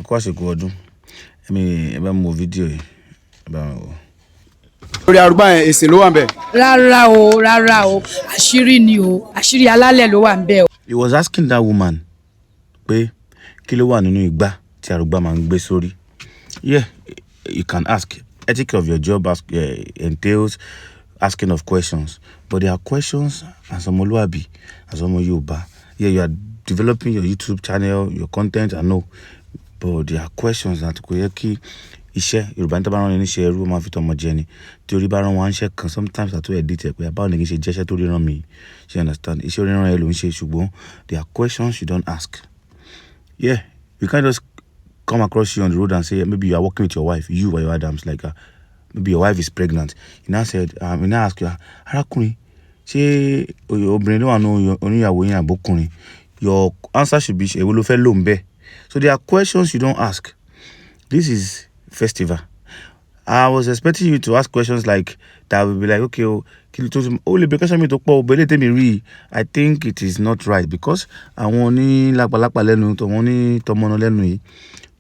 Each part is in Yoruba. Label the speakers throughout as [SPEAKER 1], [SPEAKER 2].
[SPEAKER 1] Akwashi Godun. I mean, about more video. About.
[SPEAKER 2] Orí arúgbó yẹn èsì ló wà ńbẹ̀.
[SPEAKER 3] Rárá o, àṣírí ni o, àṣírí alálẹ̀ ló wà ńbẹ̀ o.
[SPEAKER 1] He was asking that woman, pé kí ló wà nínú igbá tí arúgbó máa ń gbé sórí. Yeah, you can ask. Ethic of your job entails asking of questions, but there are questions as Omoluabi, as Omo Yoruba. Yeah, you are developing your YouTube channel, your content, I know, but there are questions that kò yẹ kí iṣẹ́ Yorùbá níta bá rán ní iṣẹ́ ẹrú máa fi tọmọ jẹ ni. Tí orí bá rán wọn iṣẹ́ kan, sometimes àtúwò edit ẹ̀ pé báwo ni kí n ṣe jẹ́ṣẹ́ tó ríran mi. You understand? Iṣẹ́ oríran ẹ ló ń ṣe, ṣùgbọ́n there are questions you don't ask. Yeah, you can't just come across you on the road and say maybe you are working with your wife, you or your Adams, like maybe your wife is pregnant. You now said, you now ask you, arákùnrin, ṣé obìnrin ló wà nínú oníyàwó yín àbókùnrin? Your answer should be èwo ló fẹ́ lò ń bẹ̀. So there are questions you don't ask. This is festival. I was expecting you to ask questions like that will be like, okay, only because me to pọ̀ but let me read. I think it is not right because àwọn ní lápàlápà lẹ́nu tó wọ́n ní tọmọnà lẹ́nu yìí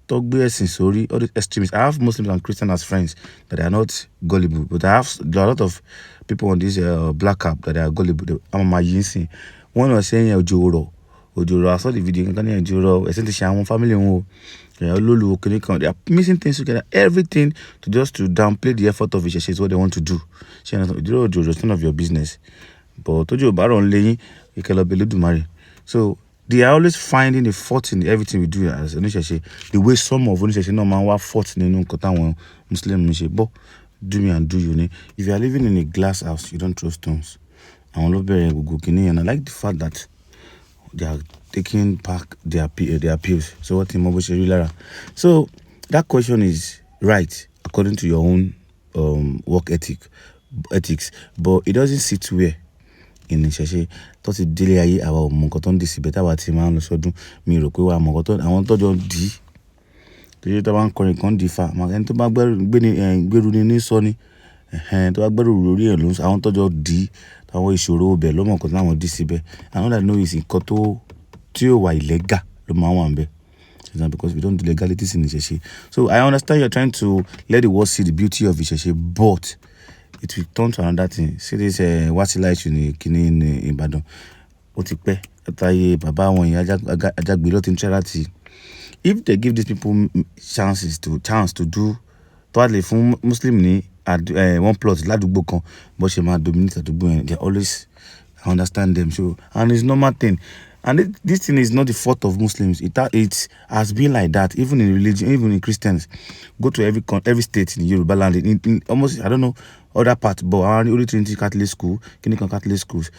[SPEAKER 1] tó gbé ẹ̀sìn sórí, all the extremists. I have Muslims and Christians as friends that are not gullible, but there are a lot of people on this black cap that are gullible. I'm my yinsin. One was saying Ojoro. I saw the video. Ojoro. Essentially, she family who they are missing things together. Everything to downplay the effort of it is what they want to do. Ojoro, it's none of your business. But Ojo Baron Lay, you cannot believe to marry. So they are always finding a fault in everything we do as Onisha. The way some of Onisha no man what fault in no kota Muslim but do me and do you. If you are living in a glass house, you don't throw stones. And I like the fact that they are taking back their appeals. So what in So that question is right according to your own work ethics, but it doesn't sit where in Ìṣẹ̀ṣe tó ti délé ayé àwa ò mọ nǹkan tó ń dì sí bẹ́tà wa ti máa ń lọ sọ́dún mi rò pé wà mọ nǹkan tó àwọn tọ́jọ́ dì í tó yẹ tó bá ń kọrin kan dì fa ẹni tó bá gbẹ́rù ní sọ ni tó bá gbẹ́rù lórí ẹ̀ ló ń sọ àwọn tọ́jọ́ dì í àwọn ìṣòro ọbẹ̀ ló mọ nǹkan táwọn dì síbẹ̀ àwọn that know is nǹkan tí ó wà illegal ló máa wà ń bẹ̀. Because we don't do legalities in Ìṣẹ̀ṣe. So I understand you're trying to let the world see the beauty of Ìṣẹ̀ṣe, but it will turn to another thing. See this Wasila issue in Ibadan. Ó ti pẹ́ ataye bàbá wọn yẹn Ajagbe lot in charity. If they give these people chance to do totally fún Muslim ní one plot ládùúgbò kan bó ṣe máa dominate àdúgbò yẹn, they always understand them. So and it's normal thing. And this thing is not the fault of Muslims. It has been like that, even in religion, even in Christians. Go to every state in Yoruba land, in almost, I don't know, other parts, but around Holy Trinity Catholic School, Kinikan Catholic schools,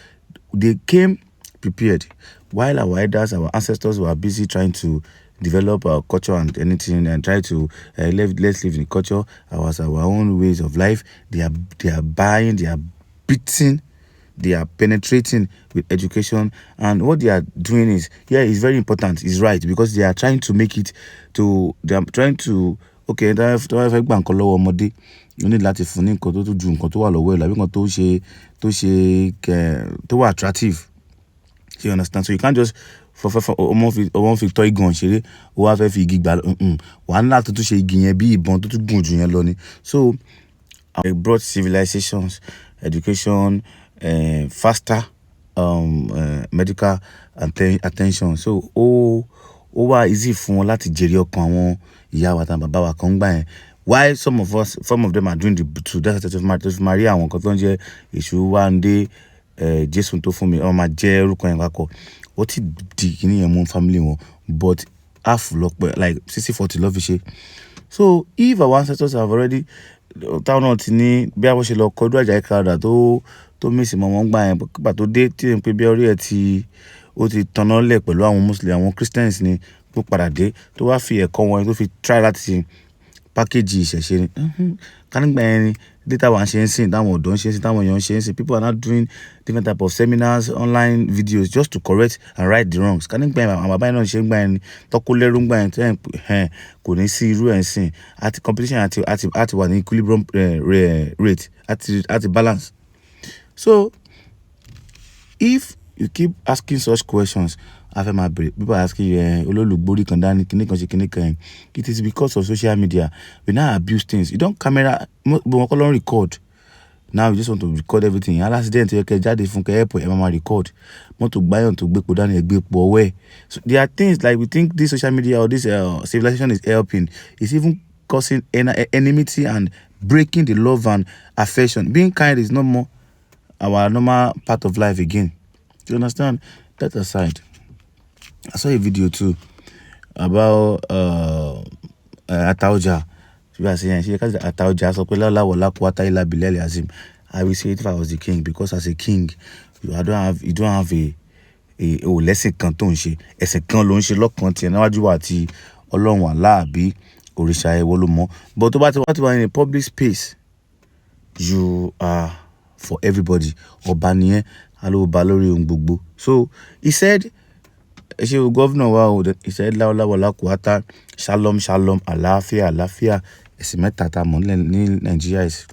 [SPEAKER 1] they came prepared. While our elders, our ancestors were busy trying to develop our culture and anything and try to let's live in culture, our own ways of life, they are buying, they are beating, they are penetrating with education, and what they are doing is, it's very important, it's right, because they are trying to make it they are trying to, okay, you need láti fún ní nǹkan tó ju nǹkan tó wà lọ́wọ́ ẹ̀ làbí nǹkan tó wà attractive. You understand? So you can't just ọmọ fi toy gun ṣeré ó wá fẹ́ fi igi gbà wà ní láti tún ṣe igi yẹn bí ìbọn tó tún gùn jù yẹn lọ ni. So they brought civilizations, education, faster medical attention. So ó wá easy fún wọn láti jèrè ọkàn àwọn ìyá wa tàbí bàbá wa kan gbà yẹn. Why some of them are doing the two, that's the Maria àwọn kan tó ń jẹ́ èṣù wa ń dé Jésù tó fún mi ó máa jẹ́ orúkọ yẹn kakọ ó ti di kíní yẹn mú family wọn, but half like 60-40 love ṣe. So if our ancestors have already táwọn náà ti ní bí àwọn ṣe lọ kọjú àjà ìkàràdà tó mísì mọ́ wọn gbà yẹn pípa tó dé tí n pé bí orí ẹ̀ ó ti tanná lẹ̀ pẹ̀lú àwọn Muslim àwọn Christians ni tó padà dé tó wá fi ẹ̀kọ́ wọn tó fi try láti package Ìṣẹ̀ṣe ni kánìgbà yẹn ni data wa ṣe ń sìn táwọn ọ̀dọ́ ń ṣe ń sìn táwọn èèyàn ń ṣe ń sìn. People are not doing different type of seminars, online videos just to correct and right the wrongs. Kánìgbà yẹn àwọn bàbá yẹn náà ṣe ń gbà yẹn ni tọ́kọ lẹ́rú ń gbà yẹn tẹ́yìn kò ní sí irú ẹ̀ ń sìn àti competition àti wà ní equilibrium rate àti balance. So if you keep asking such questions fẹ́ máa bèrè, people are asking you, olólùgbórí kan dání, kíní kan ṣe kíní kan. It is because of social media. We now abuse things. You don't camera, but we call record. Now you just want to record everything. An accident, you can jáde fún airport, mama record. Want to buy on to gbé dání, gbé away. So there are things like we think this social media or this civilization is helping. It's even causing enmity and breaking the love and affection. Being kind is no more our normal part of life again. Do you understand? That aside, I saw a video too about Ataoja. I will say it if I was the king, because as a king, you don't have a lesson kan tó ń ṣe, ẹ̀sìn kan ló ń ṣe lọ́kàn tiẹ̀ níwájú wa àti Ọlọ́run Allah àbí òrìṣà ẹ̀ wọ́n ló mọ̀. But tó bá ti wà in a public space, you are for everybody. Ọba nìyẹn, alóba lórí ohun gbogbo. So he said, governor wa, he said láwọláwọlá kùátá, shalom shalom, àlàáfíà àlàáfíà. Ẹ̀sìn mẹ́ta tá mọ̀ ní Nigeria is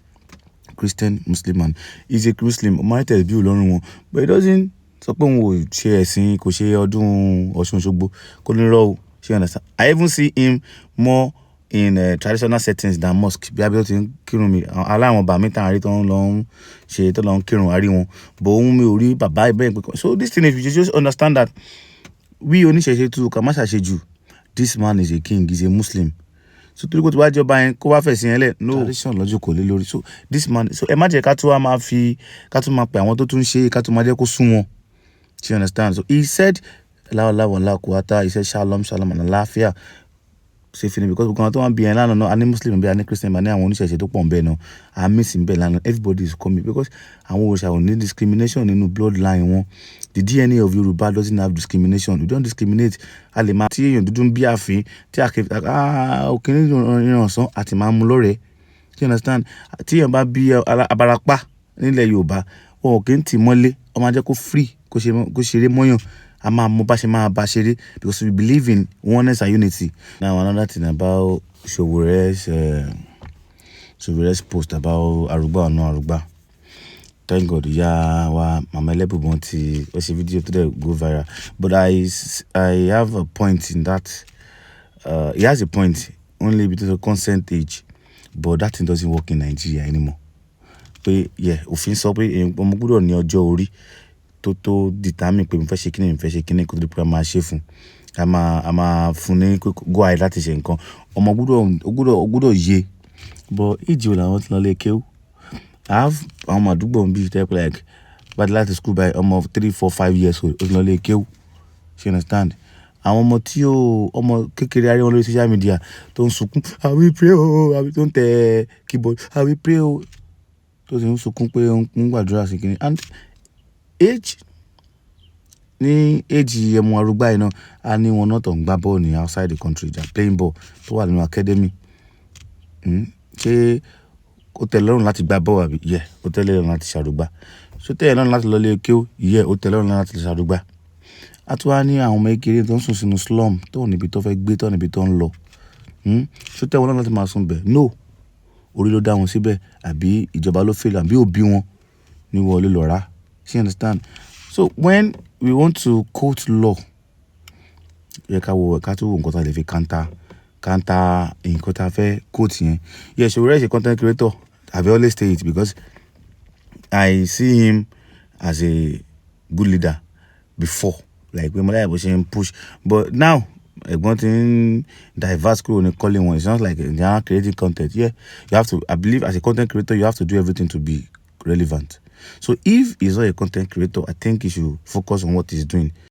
[SPEAKER 1] Christian, Muslim, and he's a Muslim. Might be Ọlọ́run wọn, but he doesn't sọ pé òun ò ṣe ẹ̀sìn, kò ṣe ọdún Osun-Osogbo, kò ní rọ́ o. She understand? I even see him more in traditional settings than mosque. Bí abẹ́ tó ti ń kírun mi, aláwọn bàbá mi tàn àrí tó ń lọ ń ṣe tó lọ ń kírun àrí wọn, but òun mi ò rí bàbá ibẹ̀ pé. So this thing, if you just understand that we oníṣẹ̀ṣe too kà má ṣàṣejù, this man is a king, he's a Muslim. So torí kó tó wá jọba yẹn kó wá fẹ̀sìn yẹn lẹ̀, no tradition lọ́jọ́ kò lé lórí. So this man, so ẹ má jẹ́ ká tún wá máa fi ká tún máa pè àwọn tó tún ṣe ká tún máa jẹ́ kó sún wọn. Do you understand? So he said láwọláwọlá kùátá, he said shalom shalom and àlàáfíà. Say feeling because we can't be any Muslim, be any Christian, but now only say to pon be no. I miss him be everybody is coming because I will need discrimination in the bloodline. One, the DNA of Yoruba doesn't have discrimination. We don't discriminate. Alema ti you don't be afin. Ti okay you know so ati ma mu lore. Do you understand? Ti yan ba bi abarapa nílẹ̀ Yorùbá o kin ti mọ́lé o ma jẹ́ kó free kó ṣeré mọ́yàn. Because we believe in oneness and unity. Now another thing about Showore's post about Aruba or no Aruba. Thank God, yeah, Mama Lebu Bonti, was a video today go viral. But I have a point in that. He has a point only because of consent age, but that thing doesn't work in Nigeria anymore. But yeah, òfin sọ pé ọmọ gbọ́dọ̀ ní ọjọ́ orí to determine pé mo fẹ́ ṣe kíni kó tó pé máa ṣe fún a máa fún ní go ahead láti ṣe nǹkan. Ọmọ gbọ́dọ̀ yé, but ìjì ò làwọn ti lọ lè kéwú. I have àwọn àdúgbò bí type like bad láti school by ọmọ 3, 4, 5 years old ó ti lọ lè kéwú. You understand? Àwọn ọmọ tí ọmọ kékeré arí wọn lórí social media tó ń sunkún, I will pray àbí tó ń tẹ keyboard, I will pray tó sì ń sunkún pé ó ń gbàdúrà sí kíni. And age ẹmu arúgbá yìí náà a ní wọn náà tó ń gbá bọ́ọ̀lù ní outside the country, they are playing ball tó wà nínú academy. Ṣé ó tẹ́ lọ́rùn láti gbá bọ́ọ̀lù àbí? Yeah, ó tẹ́ lọ́rùn láti ṣàrúgbá. Ṣó tẹ́ lọ́rùn láti lọ lé kéwú? Yeah, ó tẹ́ lọ́rùn láti ṣàrúgbá. A tún wá ní àwọn ọmọ kékeré tó ń sùn sínú slum tó níbi tó fẹ́ gbé tó níbi tó ń lọ. Ṣó tẹ́ wọn náà láti máa sùn bẹ̀? No, orí ló dá wọn síbẹ̀ àbí ìjọba ló fail àbí òbí wọn ní wọlé lọ rà. You understand? So when we want to quote law, ká tó wo nǹkan tá lè fi counter nǹkan tá fẹ́ quote yẹn. Yeah, Showore is a content creator. I've always say it because I see him as a good leader before. Like when my was saying push, but now ẹ̀gbọ́n ti ń diverse kúrò ní calling one. It's not like they are creating content. Yeah, you have to. I believe as a content creator, you have to do everything to be relevant. So if he's not a content creator, I think he should focus on what he's doing.